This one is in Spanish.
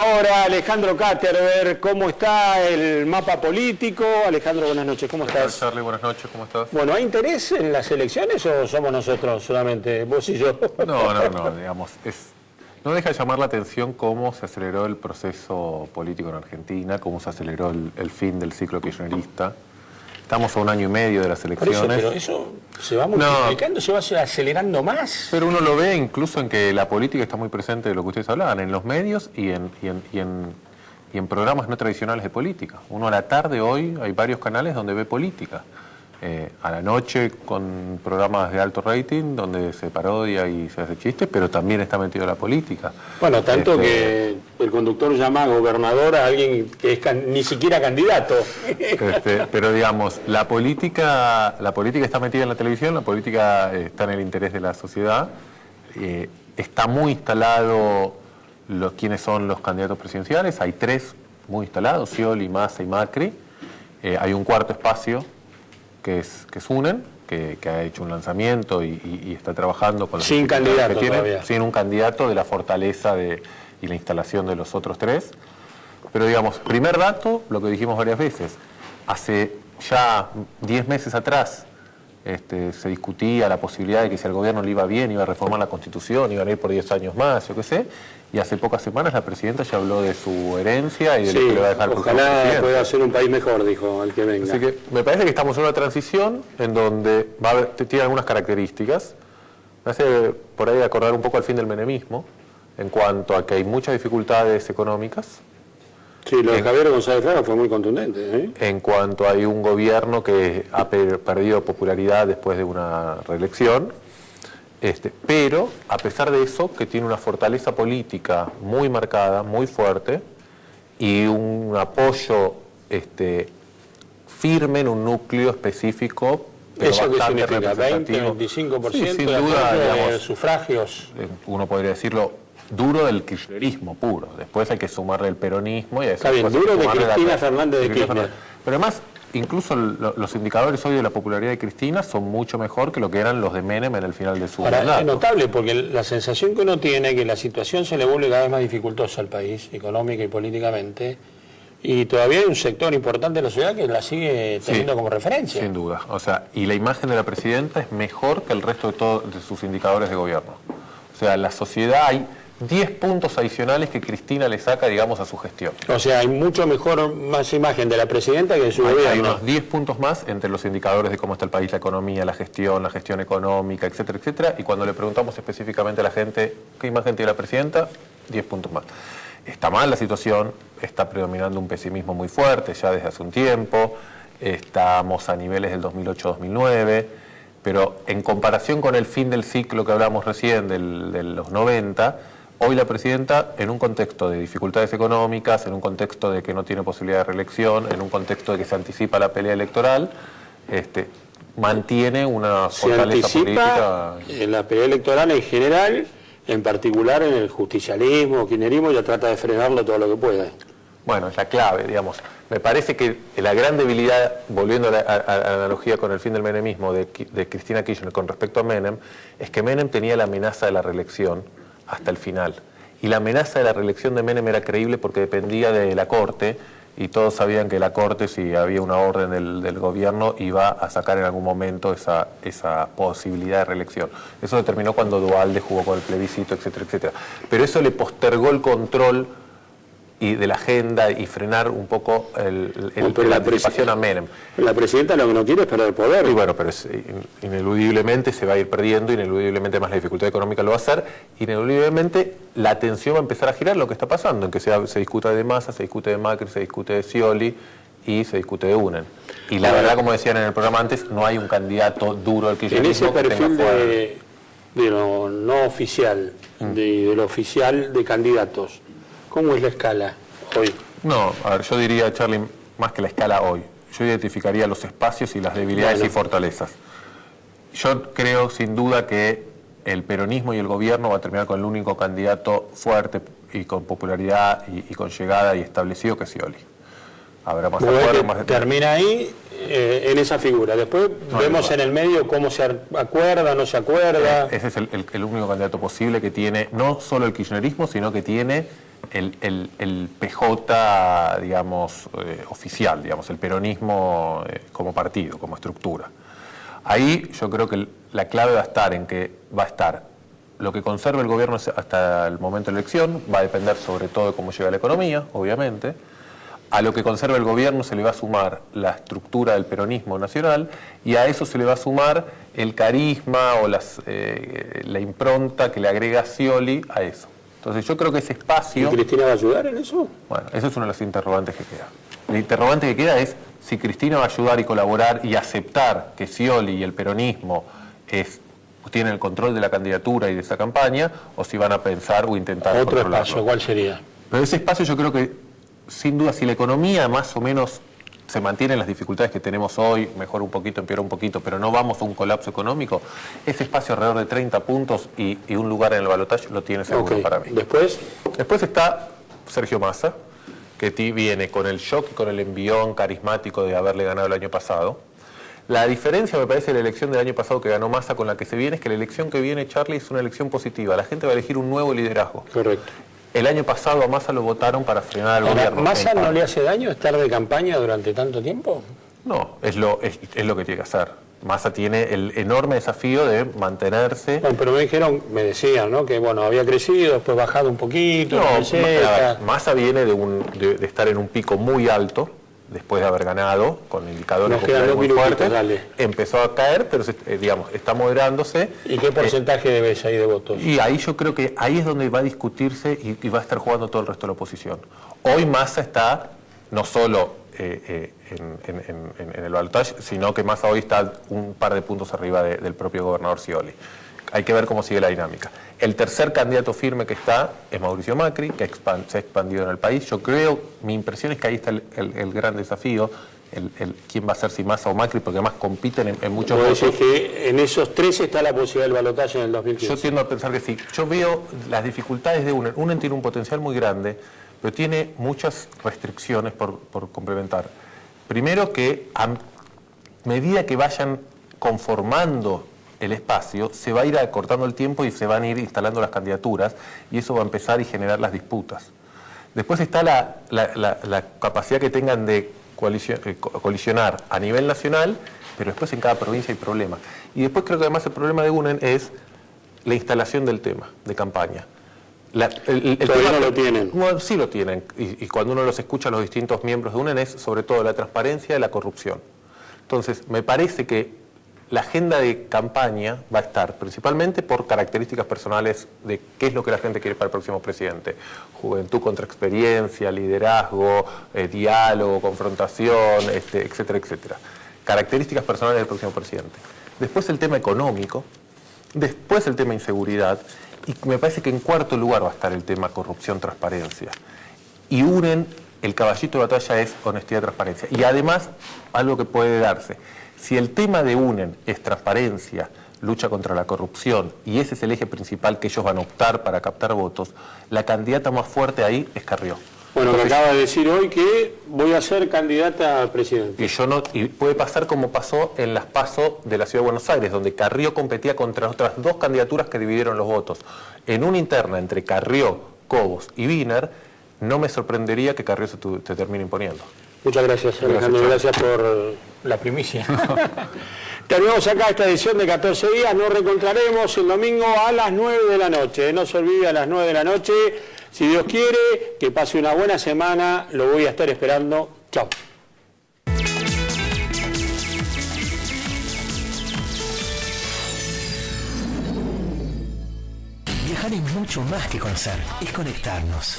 Ahora Alejandro Caterberg, ¿cómo está el mapa político? Alejandro, buenas noches, ¿cómo estás? Charlie, buenas noches, ¿cómo estás? Bueno, ¿hay interés en las elecciones o somos nosotros solamente, vos y yo? No, digamos, no deja de llamar la atención cómo se aceleró el proceso político en Argentina, cómo se aceleró el fin del ciclo kirchnerista. Estamos a 1 año y medio de las elecciones. Pero eso se va multiplicando, se va acelerando más. Pero uno lo ve incluso en que la política está muy presente de lo que ustedes hablaban, en los medios y en programas no tradicionales de política. Uno a la tarde hoy hay varios canales donde ve política. A la noche con programas de alto rating donde se parodia y se hace chistes, pero también está metido la política. Bueno, tanto que el conductor llama gobernador a alguien que es ni siquiera candidato. Pero digamos, la política está metida en la televisión, la política está en el interés de la sociedad, está muy instalado quiénes son los candidatos presidenciales, hay 3 muy instalados, Scioli, Massa y Macri, hay un cuarto espacio que es UNEN, que ha hecho un lanzamiento y está trabajando con los sin candidato que tiene, todavía. sin un candidato de la fortaleza y la instalación de los otros 3. Pero digamos, primer dato, lo que dijimos varias veces, hace ya 10 meses atrás se discutía la posibilidad de que si al gobierno le iba bien, iba a reformar la Constitución, iban a ir por 10 años más, yo qué sé, y hace pocas semanas la presidenta ya habló de su herencia y de lo que le va a dejar. Ojalá pueda ser un país mejor, dijo el que venga. Así que me parece que estamos en una transición en donde tiene algunas características. Me hace por ahí acordar un poco al fin del menemismo, en cuanto a que hay muchas dificultades económicas. Sí, lo de Javier González Fraga fue muy contundente. En cuanto hay un gobierno que ha perdido popularidad después de una reelección, pero a pesar de eso, que tiene una fortaleza política muy marcada, muy fuerte, y un apoyo firme en un núcleo específico. Pero ¿eso qué significa? ¿20, 25% sí, sin duda, de sufragios? Uno podría decirlo, duro del kirchnerismo puro. Después hay que sumarle el peronismo. Y a está bien, duro de Cristina Fernández de Kirchner. Pero además, incluso los indicadores hoy de la popularidad de Cristina son mucho mejor que lo que eran los de Menem en el final de su mandato. Es notable porque la sensación que uno tiene es que la situación se le vuelve cada vez más dificultosa al país, económica y políticamente, y todavía hay un sector importante de la sociedad que la sigue teniendo como referencia. Sin duda. O sea, y la imagen de la presidenta es mejor que el resto de sus indicadores de gobierno. O sea, la sociedad hay 10 puntos adicionales que Cristina le saca, digamos, a su gestión. O sea, hay mucho más imagen de la presidenta que de su gobierno. Hay unos 10 puntos más entre los indicadores de cómo está el país, la economía, la gestión económica, etcétera, etcétera. Y cuando le preguntamos específicamente a la gente qué imagen tiene la presidenta, 10 puntos más. Está mal la situación, está predominando un pesimismo muy fuerte ya desde hace un tiempo, estamos a niveles del 2008-2009, pero en comparación con el fin del ciclo que hablamos recién, de los 90, hoy la presidenta, en un contexto de dificultades económicas, en un contexto de que no tiene posibilidad de reelección, en un contexto de que se anticipa la pelea electoral, mantiene una fortaleza política. En la pelea electoral en general, en particular en el justicialismo, kirchnerismo, ya trata de frenarlo todo lo que pueda. Bueno, es la clave, digamos. Me parece que la gran debilidad, volviendo a la analogía con el fin del menemismo de Cristina Kirchner con respecto a Menem, es que Menem tenía la amenaza de la reelección hasta el final. Y la amenaza de la reelección de Menem era creíble porque dependía de la Corte, y todos sabían que la Corte, si había una orden del gobierno, iba a sacar en algún momento esa posibilidad de reelección. Eso determinó cuando Duhalde jugó con el plebiscito, etcétera, etcétera. Pero eso le postergó el control de la agenda y frenar un poco la anticipación a Menem. La presidenta lo que no quiere es perder poder. Y bueno, pero ineludiblemente se va a ir perdiendo, ineludiblemente más la dificultad económica lo va a hacer, ineludiblemente la atención va a empezar a girar lo que está pasando, en que se discuta de Massa, se discute de Macri, se discute de Scioli y se discute de UNEN. Y la verdad, como decían en el programa antes, no hay un candidato duro al kirchnerismo que tenga fuerza. En ese perfil de lo no oficial, de lo oficial de candidatos, ¿cómo es la escala hoy? No, a ver, yo diría, Charlie, más que la escala hoy. Yo identificaría los espacios y las debilidades y fortalezas. Yo creo, sin duda, que el peronismo y el gobierno va a terminar con el único candidato fuerte y con popularidad y con llegada y establecido, que es Scioli. Habrá más acuerdos, más... Termina ahí, en esa figura. Después vemos en el medio cómo se acuerda, no se acuerda. Ese es el único candidato posible que tiene no solo el kirchnerismo, sino que tiene el PJ, digamos, oficial, digamos, el peronismo como partido, como estructura. Ahí yo creo que la clave va a estar en que va a estar lo que conserve el gobierno hasta el momento de la elección, va a depender sobre todo de cómo llega la economía, obviamente. A lo que conserva el gobierno se le va a sumar la estructura del peronismo nacional y a eso se le va a sumar el carisma o la impronta que le agrega Scioli a eso. Entonces yo creo que ese espacio... ¿Y Cristina va a ayudar en eso? Bueno, ese es uno de los interrogantes que queda. El interrogante que queda es si Cristina va a ayudar y colaborar y aceptar que Scioli y el peronismo tienen el control de la candidatura y de esa campaña, o si van a pensar o intentar otro controlarlo. espacio, ¿cuál sería? Pero ese espacio yo creo que, sin duda, si la economía más o menos se mantiene en las dificultades que tenemos hoy, mejora un poquito, empeora un poquito, pero no vamos a un colapso económico, ese espacio alrededor de 30 puntos y un lugar en el balotaje lo tiene seguro para mí. ¿Después? Después está Sergio Massa, que viene con el shock y con el envión carismático de haberle ganado el año pasado. La diferencia, me parece, de la elección del año pasado que ganó Massa con la que se viene, es que la elección que viene, Charlie, es una elección positiva. La gente va a elegir un nuevo liderazgo. Correcto. El año pasado a Massa lo votaron para frenar al gobierno. ¿Massa no le hace daño estar de campaña durante tanto tiempo? No, es lo que tiene que hacer. Massa tiene el enorme desafío de mantenerse... Bueno, pero me decían, ¿no? Que bueno, había crecido, después bajado un poquito. Massa viene de estar en un pico muy alto, después de haber ganado, con indicadores muy fuertes, empezó a caer, pero digamos, está moderándose. ¿Y qué porcentaje debes ahí de votos? Y ahí yo creo que ahí es donde va a discutirse y va a estar jugando todo el resto de la oposición. Hoy Massa está no solo en el balotaje, sino que Massa hoy está un par de puntos arriba del propio gobernador Scioli. Hay que ver cómo sigue la dinámica. El tercer candidato firme que está es Mauricio Macri, que se ha expandido en el país. Yo creo, mi impresión es que ahí está el gran desafío, quién va a ser, si Massa o Macri, porque además compiten en muchos votos. ¿Vos decís que en esos tres está la posibilidad del balotaje en el 2015? Yo tiendo a pensar que sí. Yo veo las dificultades de UNEN. UNEN tiene un potencial muy grande, pero tiene muchas restricciones por complementar. Primero que a medida que vayan conformando el espacio, se va a ir acortando el tiempo y se van a ir instalando las candidaturas y eso va a empezar a generar las disputas. Después está la capacidad que tengan de colisionar a nivel nacional, pero después en cada provincia hay problemas. Y después creo que además el problema de UNEN es la instalación del tema de campaña. Todavía no lo tienen. Bueno, sí lo tienen, y cuando uno los escucha a los distintos miembros de UNEN es sobre todo la transparencia y la corrupción. Entonces, me parece que la agenda de campaña va a estar principalmente por características personales de qué es lo que la gente quiere para el próximo presidente. Juventud contra experiencia, liderazgo, diálogo, confrontación, etcétera, etcétera. Características personales del próximo presidente. Después el tema económico, después el tema inseguridad, y me parece que en cuarto lugar va a estar el tema corrupción, transparencia. Y UNEN, el caballito de batalla es honestidad y transparencia. Y además, algo que puede darse. Si el tema de UNEN es transparencia, lucha contra la corrupción, y ese es el eje principal que ellos van a optar para captar votos, la candidata más fuerte ahí es Carrió. Bueno, me acaba de decir hoy que voy a ser candidata a presidente. Y puede pasar como pasó en las PASO de la Ciudad de Buenos Aires, donde Carrió competía contra otras dos candidaturas que dividieron los votos. En una interna entre Carrió, Cobos y Wiener, no me sorprendería que Carrió se termine imponiendo. Muchas gracias, Alejandro. Gracias por la primicia. Terminamos acá esta edición de 14 días. Nos reencontraremos el domingo a las 9 de la noche. No se olvide, a las 9 de la noche. Si Dios quiere, que pase una buena semana. Lo voy a estar esperando. Chao. Viajar es mucho más que conocer, es conectarnos.